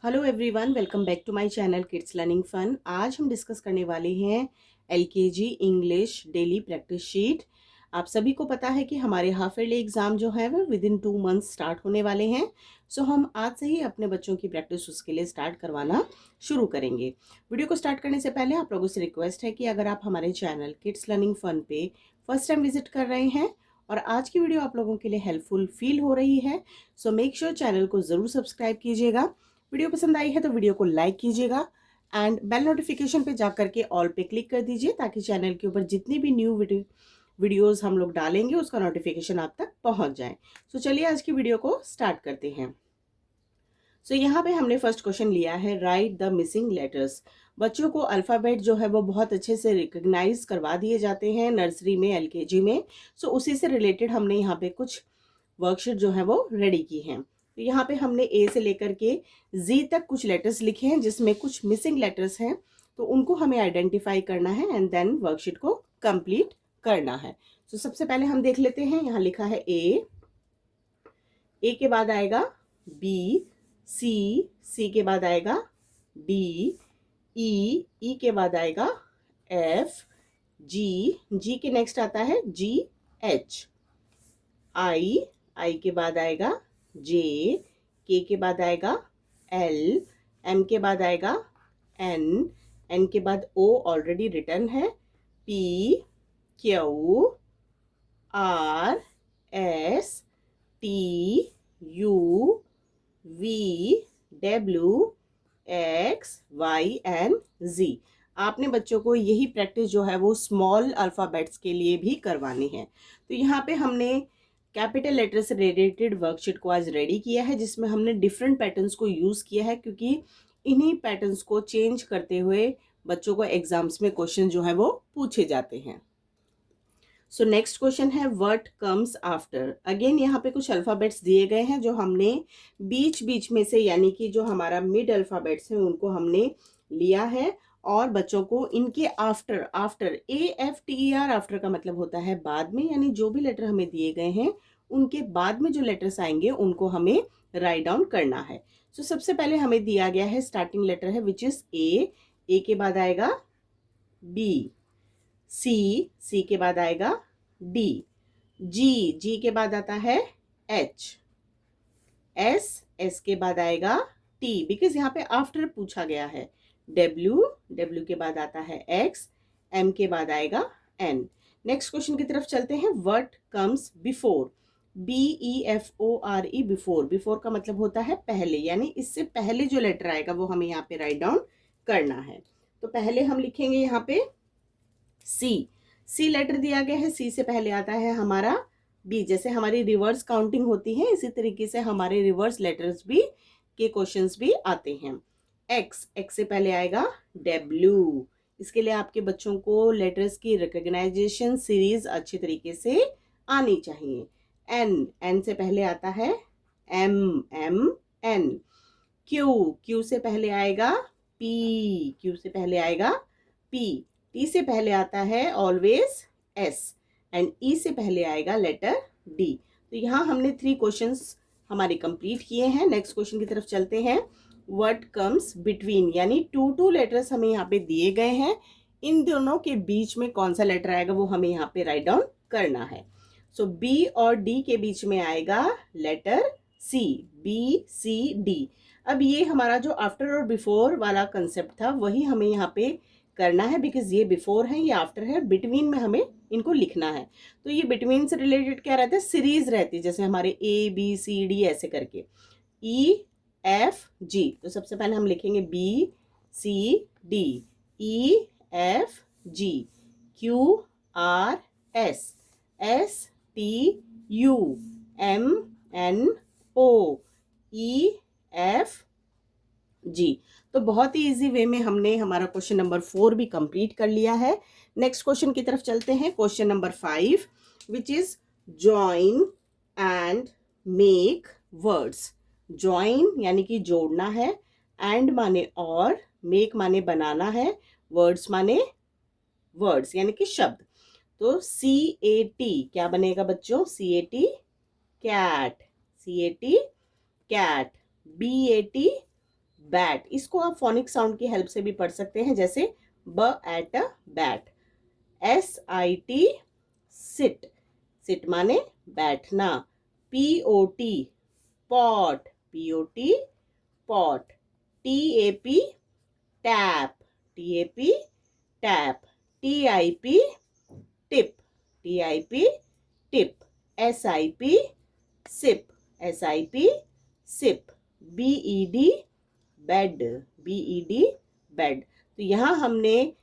Hello everyone, welcome back to my channel kids learning fun. आज हम discuss करने वाले हैं LKG English daily practice sheet. आप सभी को पता है कि हमारे हाफ ईयरली एग्जाम जो है वो विद इन 2 मंथ्स स्टार्ट होने वाले हैं। सो हम आज से ही अपने बच्चों की प्रैक्टिस उसके लिए स्टार्ट करवाना शुरू करेंगे। वीडियो को स्टार्ट करने से पहले आप लोगों से रिक्वेस्ट है कि अगर आप हमारे चैनल किड्स लर्निंग फन पे फर्स्ट टाइम विजिट कर रहे हैं और आज की वीडियो आप लोगों के लिए हेल्पफुल फील हो रही है, सो मेक श्योर चैनल को ज़रूर सब्सक्राइब कीजिएगा। वीडियो पसंद आई है तो वीडियो को लाइक कीजिएगा एंड बेल नोटिफिकेशन पे जाकर के ऑल पे क्लिक कर दीजिए ताकि चैनल के ऊपर जितनी भी न्यू वीडियोस हम लोग डालेंगे उसका नोटिफिकेशन आप तक पहुंच जाए। सो चलिए आज की वीडियो को स्टार्ट करते हैं। सो यहाँ पे हमने फर्स्ट क्वेश्चन लिया है, राइट द मिसिंग लेटर्स। बच्चों को अल्फ़ाबेट जो है वो बहुत अच्छे से रिकग्नाइज करवा दिए जाते हैं नर्सरी में, एलकेजी में। सो उसी से रिलेटेड हमने यहाँ पे कुछ वर्कशीट जो है वो रेडी की हैं। तो यहाँ पे हमने ए से लेकर के जी तक कुछ लेटर्स लिखे हैं जिसमें कुछ मिसिंग लेटर्स हैं, तो उनको हमें आइडेंटिफाई करना है एंड देन वर्कशीट को कंप्लीट करना है। तो सबसे पहले हम देख लेते हैं। यहाँ लिखा है ए के बाद आएगा बी, सी के बाद आएगा डी, ई के बाद आएगा एफ, जी के नेक्स्ट आता है जी, एच, आई के बाद आएगा जे, के बाद आएगा एल, एम के बाद आएगा एन के बाद ओ ऑलरेडी रिटर्न है, P, Q, R, S, T, U, V, W, X, Y and Z. आपने बच्चों को यही प्रैक्टिस जो है वो स्मॉल अल्फ़ाबेट्स के लिए भी करवानी है। तो यहाँ पे हमने कैपिटल लेटर से रिलेटेड वर्कशीट को आज रेडी किया है जिसमें हमने डिफरेंट पैटर्न्स को यूज़ किया है, क्योंकि इन्हीं पैटर्न्स को चेंज करते हुए बच्चों को एग्जाम्स में क्वेश्चन जो है वो पूछे जाते हैं। सो नेक्स्ट क्वेश्चन है, व्हाट कम्स आफ्टर। अगेन यहाँ पे कुछ अल्फ़ाबेट्स दिए गए हैं जो हमने बीच बीच में से, यानी कि जो हमारा मिड अल्फ़ाबेट्स हैं उनको हमने लिया है और बच्चों को इनके आफ्टर आफ्टर AFTER आफ्टर का मतलब होता है बाद में, यानी जो भी लेटर हमें दिए गए हैं उनके बाद में जो लेटर्स आएंगे उनको हमें राइट डाउन करना है। सो सबसे पहले हमें दिया गया है स्टार्टिंग लेटर है विच इज़ ए के बाद आएगा बी, सी के बाद आएगा डी, जी के बाद आता है एच, एस के बाद आएगा टी बिकॉज यहाँ पे आफ्टर पूछा गया है, डब्ल्यू के बाद आता है एक्स, एम के बाद आएगा एन। नेक्स्ट क्वेश्चन की तरफ चलते हैं, what comes before. BEFORE, before का मतलब होता है पहले, यानी इससे पहले जो लेटर आएगा वो हमें यहाँ पे राइट डाउन करना है। तो पहले हम लिखेंगे यहाँ पे सी लेटर दिया गया है, सी से पहले आता है हमारा बी। जैसे हमारी रिवर्स काउंटिंग होती है इसी तरीके से हमारे रिवर्स लेटर्स भी के क्वेश्चंस भी आते हैं। एक्स से पहले आएगा डब्ल्यू। इसके लिए आपके बच्चों को लेटर्स की रिकग्नाइजेशन सीरीज अच्छी तरीके से आनी चाहिए। एन से पहले आता है एन। क्यू से पहले आएगा क्यू से पहले आएगा पी। टी से पहले आता है ऑलवेज एस एंड ई से पहले आएगा लेटर डी। तो यहाँ हमने 3 क्वेश्चंस हमारे कंप्लीट किए हैं। नेक्स्ट क्वेश्चन की तरफ चलते हैं, व्हाट कम्स बिटवीन, यानी 2 लेटर्स हमें यहाँ पे दिए गए हैं, इन दोनों के बीच में कौन सा लेटर आएगा वो हमें यहाँ पे राइट डाउन करना है। सो बी और डी के बीच में आएगा लेटर सी, BCD। अब ये हमारा जो आफ्टर और बिफोर वाला कंसेप्ट था वही हमें यहाँ पे करना है, बिकॉज ये बिफोर है ये आफ्टर है, बिटवीन में हमें इनको लिखना है। तो ये बिटवीन से रिलेटेड क्या रहता है, सीरीज रहती है, जैसे हमारे ABCD ऐसे करके EFG। तो सबसे पहले हम लिखेंगे BCD, EFG, QRS, STUMNO, EFG। तो बहुत ही इजी वे में हमने हमारा क्वेश्चन नंबर 4 भी कंप्लीट कर लिया है। नेक्स्ट क्वेश्चन की तरफ चलते हैं, question number 5 which is join and make words. Join यानी कि जोड़ना है, एंड माने और, मेक माने बनाना है, वर्ड्स माने वर्ड्स यानी कि शब्द। तो CAT क्या बनेगा बच्चों, CAT cat, CAT cat, BAT bat, इसको आप फोनिक साउंड की हेल्प से भी पढ़ सकते हैं, जैसे ब एट अ बैट। SIT सिट, सिट माने बैठना। POT pot, POT pot. TAP tap, TAP tap. TIP tip, TIP tip. SIP sip, SIP sip. BED bed, BED bed. तो यहाँ हमने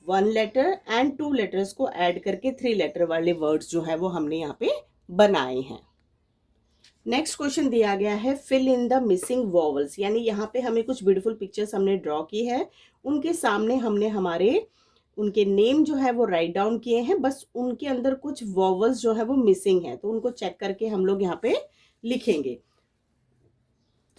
1 लेटर एंड 2 लेटर्स को ऐड करके 3 लेटर वाले वर्ड्स जो है वो हमने यहाँ पे बनाए हैं। नेक्स्ट क्वेश्चन दिया गया है fill in the missing vowels, यानी यहाँ पे हमें कुछ ब्यूटीफुल पिक्चर्स हमने ड्रॉ की है, उनके सामने हमने हमारे उनके नेम जो है वो राइट डाउन किए हैं, बस उनके अंदर कुछ वॉवल्स जो है वो मिसिंग है, तो उनको चेक करके हम लोग यहाँ पे लिखेंगे।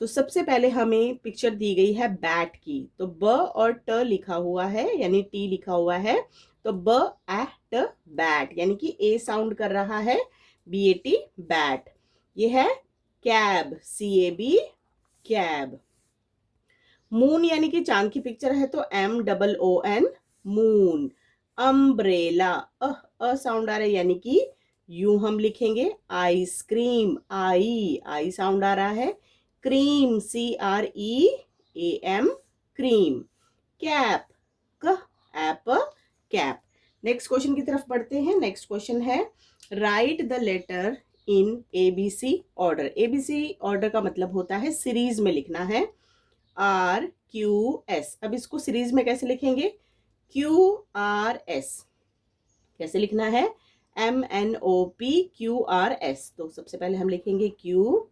तो सबसे पहले हमें पिक्चर दी गई है बैट की, तो ब और ट लिखा हुआ है, यानी टी लिखा हुआ है, तो ब एट बैट, यानी कि ए साउंड कर रहा है, BAT बैट। ये है कैब, CAB कैब। मून यानी कि चांद की पिक्चर है, तो MOON मून। अम्ब्रेला, अ साउंड आ रहा है, यानी कि यूं हम लिखेंगे। आइसक्रीम, आई साउंड आ रहा है। Cream, CREAM cream. कैप, क ऐप कैप। नेक्स्ट क्वेश्चन की तरफ बढ़ते हैं। नेक्स्ट क्वेश्चन है right the letter in ABC order. ABC order का मतलब होता है सीरीज में लिखना है। RQS, अब इसको सीरीज में कैसे लिखेंगे? QRS, कैसे लिखना है? MNOPQRS। तो सबसे पहले हम लिखेंगे Q,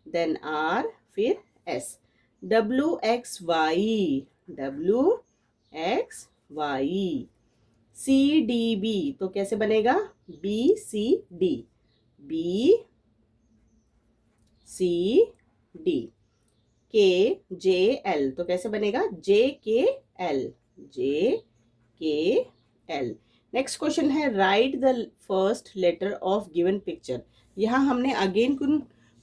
देन R, फिर S। WXY, CDB, तो कैसे बनेगा? BCD, KJL, तो कैसे बनेगा? JKL। नेक्स्ट क्वेश्चन है right the first letter of given picture. यहाँ हमने अगेन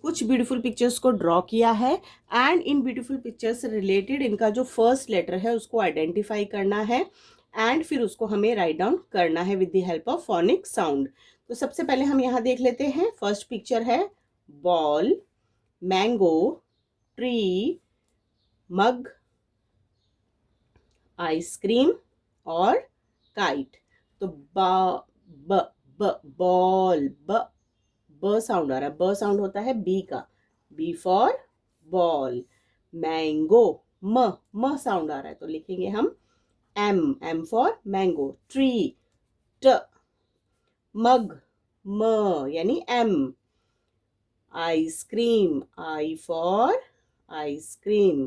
कुछ ब्यूटीफुल पिक्चर्स को ड्रॉ किया है एंड इन ब्यूटीफुल पिक्चर्स से रिलेटेड इनका जो फर्स्ट लेटर है उसको आइडेंटिफाई करना है एंड फिर उसको हमें राइट डाउन करना है with the help of phonic sound. तो सबसे पहले हम यहाँ देख लेते हैं। फर्स्ट पिक्चर है ball, mango, tree, mug, ice cream और काइट। तो बॉल, ब साउंड आ रहा है, ब साउंड होता है बी का, बी फॉर बॉल। मैंगो, म साउंड आ रहा है, तो लिखेंगे हम एम फॉर मैंगो। ट्री, ट। मग, म यानी M. Ice cream, I for ice cream.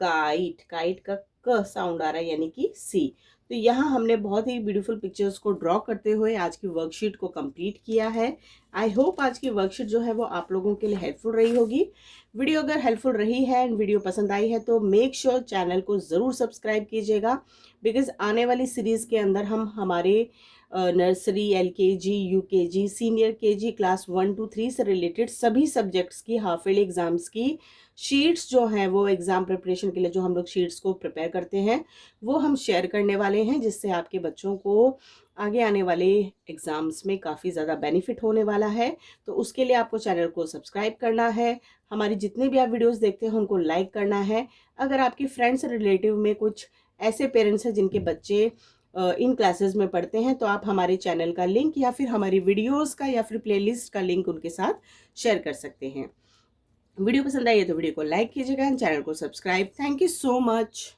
Kite का क साउंड आ रहा है, यानी कि सी। तो यहाँ हमने बहुत ही ब्यूटीफुल पिक्चर्स को ड्रॉ करते हुए आज की वर्कशीट को कंप्लीट किया है। आई होप आज की वर्कशीट जो है वो आप लोगों के लिए हेल्पफुल रही होगी। वीडियो अगर हेल्पफुल रही है एंड वीडियो पसंद आई है तो मेक श्योर चैनल को ज़रूर सब्सक्राइब कीजिएगा, बिकॉज आने वाली सीरीज़ के अंदर हम हमारे nursery, LKG, UKG, senior KG class 1 to 3 से रिलेटेड सभी सब्जेक्ट्स की हाफ ईयरली एग्जाम्स की शीट्स जो हैं वो एग्ज़ाम प्रिपरेशन के लिए जो हम लोग शीट्स को प्रिपेयर करते हैं वो हम शेयर करने वाले हैं, जिससे आपके बच्चों को आगे आने वाले एग्ज़ाम्स में काफ़ी ज़्यादा बेनिफिट होने वाला है। तो उसके लिए आपको चैनल को सब्सक्राइब करना है, हमारी जितने भी आप वीडियोस देखते हैं उनको लाइक करना है। अगर आपके फ्रेंड्स रिलेटिव में कुछ ऐसे पेरेंट्स हैं जिनके बच्चे इन क्लासेस में पढ़ते हैं तो आप हमारे चैनल का लिंक या फिर हमारी वीडियोस का या फिर प्लेलिस्ट का लिंक उनके साथ शेयर कर सकते हैं। वीडियो पसंद आई है तो वीडियो को लाइक कीजिएगा एंड चैनल को subscribe. Thank you so much.